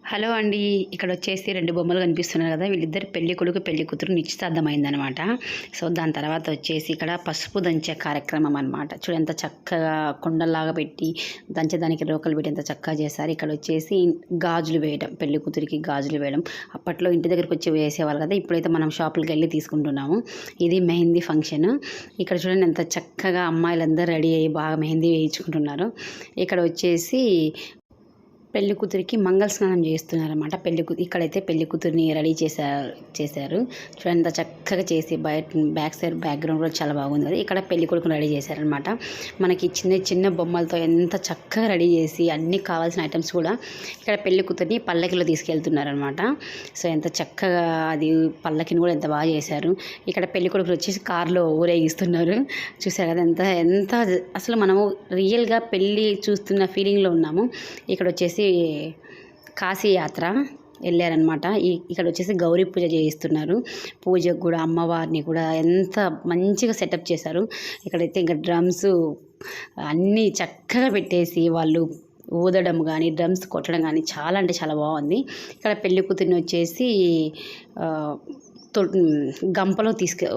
Hello అండి. ఇక్కడ వచ్చేసి 2 బొమ్మలు కనిపిస్తున్నాయి కదా, వీళ్ళిద్దరు పెళ్లి కొడుకు పెళ్లి కూతురు నిశ్చితార్థమైందనమాట. సో దాని తర్వాత వచ్చేసి ఇక్కడ పసుపు దంచే కార్యక్రమం అనమాట. చూడు ఎంత చక్కగా కుండల్లాగా పెట్టి దంచడానికి రోకలు పెట్టి ఎంత చక్కగా చేశారు. ఇక్కడ వచ్చేసి గాజులు వేయడం, పెళ్లి కూతురికి గాజులు వేయడం. అప్పట్లో ఇంటి దగ్గరికి వచ్చి వేసేవాళ్ళు కదా, ఇప్పుడైతే మనం షాపులకు వెళ్ళి తీసుకుంటున్నాము. ఇది మెహందీ ఫంక్షన్. ఇక్కడ చూడండి ఎంత చక్కగా అమ్మాయిలందరూ రెడీ అయ్యి బాగా మెహందీ వేయించుకుంటున్నారు. ఇక్కడ వచ్చేసి పెళ్లి కూతురికి మంగళ స్నానం చేస్తున్నారన్నమాట. ఇక్కడైతే పెళ్లి కూతురిని రెడీ చేశారు. చూడండి ఎంత చక్కగా చేసి బ్యాక్ సైడ్ బ్యాక్గ్రౌండ్ కూడా చాలా బాగుంది కదా. ఇక్కడ పెళ్లి కొడుకుని రెడీ చేశారనమాట. మనకి చిన్న చిన్న బొమ్మలతో ఎంత చక్కగా రెడీ చేసి అన్ని కావాల్సిన ఐటమ్స్ కూడా ఇక్కడ పెళ్లి కూతురిని పల్లకిలో తీసుకెళ్తున్నారనమాట. సో ఎంత చక్కగా అది పల్లకిని కూడా ఎంత బాగా చేశారు. ఇక్కడ పెళ్లి కొడుకులు వచ్చేసి కారులో ఊరేగిస్తున్నారు. చూసారు కదా ఎంత ఎంత అసలు మనము రియల్గా పెళ్ళి చూస్తున్న ఫీలింగ్లో ఉన్నాము. ఇక్కడ వచ్చేసి కాశీ యాత్ర వెళ్ళారనమాట. ఇక్కడ వచ్చేసి గౌరీ పూజ చేయిస్తున్నారు. పూజకు కూడా అమ్మవారిని కూడా ఎంత మంచిగా సెటప్ చేశారు. ఇక్కడైతే ఇంకా డ్రమ్స్ అన్నీ చక్కగా పెట్టేసి వాళ్ళు ఊదడం కానీ డ్రమ్స్ కొట్టడం కానీ చాలా అంటే చాలా బాగుంది. ఇక్కడ పెళ్లి కూతురిని వచ్చేసి గంపలో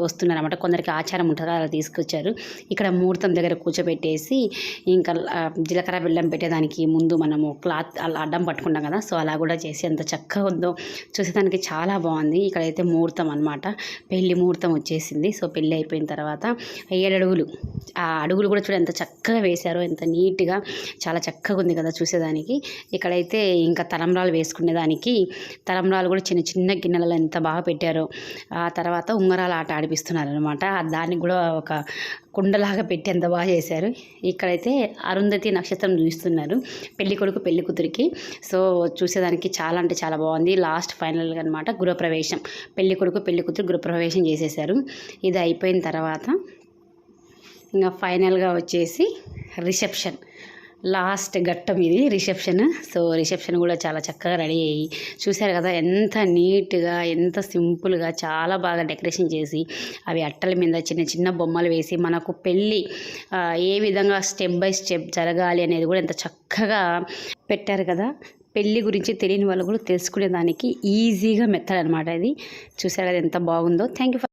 వస్తున్నారన్నమాట. కొందరికి ఆచారం ఉంటుంది, అలా తీసుకొచ్చారు. ఇక్కడ ముహూర్తం దగ్గర కూర్చోబెట్టేసి ఇంకా జీలకర్ర బెల్లం పెట్టేదానికి ముందు మనము క్లాత్ అలా అడ్డం పట్టుకుంటాం కదా, సో అలా కూడా చేసి ఎంత చక్కగా ఉందో చూసేదానికి చాలా బాగుంది. ఇక్కడైతే ముహూర్తం అనమాట, పెళ్లి ముహూర్తం వచ్చేసింది. సో పెళ్ళి అయిపోయిన తర్వాత 7 అడుగులు, ఆ అడుగులు కూడా చూడ ఎంత చక్కగా వేశారో, ఎంత నీట్గా చాలా చక్కగా ఉంది కదా చూసేదానికి. ఇక్కడైతే ఇంకా తలంబ్రాలు వేసుకునేదానికి తలంబ్రాలు కూడా చిన్న చిన్న గిన్నెలలో ఎంత బాగా పెట్టారో. ఆ తర్వాత ఉంగరాల ఆట ఆడిపిస్తున్నారు అనమాట. దానికి కూడా ఒక కుండలాగా పెట్టి ఎంత బాగా చేశారు. ఇక్కడైతే అరుంధతి నక్షత్రం చూపిస్తున్నారు పెళ్లి కొడుకు పెళ్లి కూతురికి. సో చూసేదానికి చాలా అంటే చాలా బాగుంది. లాస్ట్ ఫైనల్గా అనమాట గృహప్రవేశం, పెళ్లి కొడుకు పెళ్లి కూతురు గృహప్రవేశం చేసేసారు. ఇది అయిపోయిన తర్వాత ఇంకా ఫైనల్గా వచ్చేసి రిసెప్షన్, లాస్ట్ ఘట్టం ఇది రిసెప్షన్. సో రిసెప్షన్ కూడా చాలా చక్కగా రెడీ అయ్యి చూశారు కదా, ఎంత నీట్గా ఎంత సింపుల్గా చాలా బాగా డెకరేషన్ చేసి అవి అట్టల మీద చిన్న చిన్న బొమ్మలు వేసి మనకు పెళ్ళి ఏ విధంగా స్టెప్ బై స్టెప్ జరగాలి అనేది కూడా ఎంత చక్కగా పెట్టారు కదా. పెళ్ళి గురించి తెలియని వాళ్ళు కూడా తెలుసుకునేదానికి ఈజీగా మెథడ్ అనమాట ఇది. చూసారు కదా ఎంత బాగుందో. Thank you.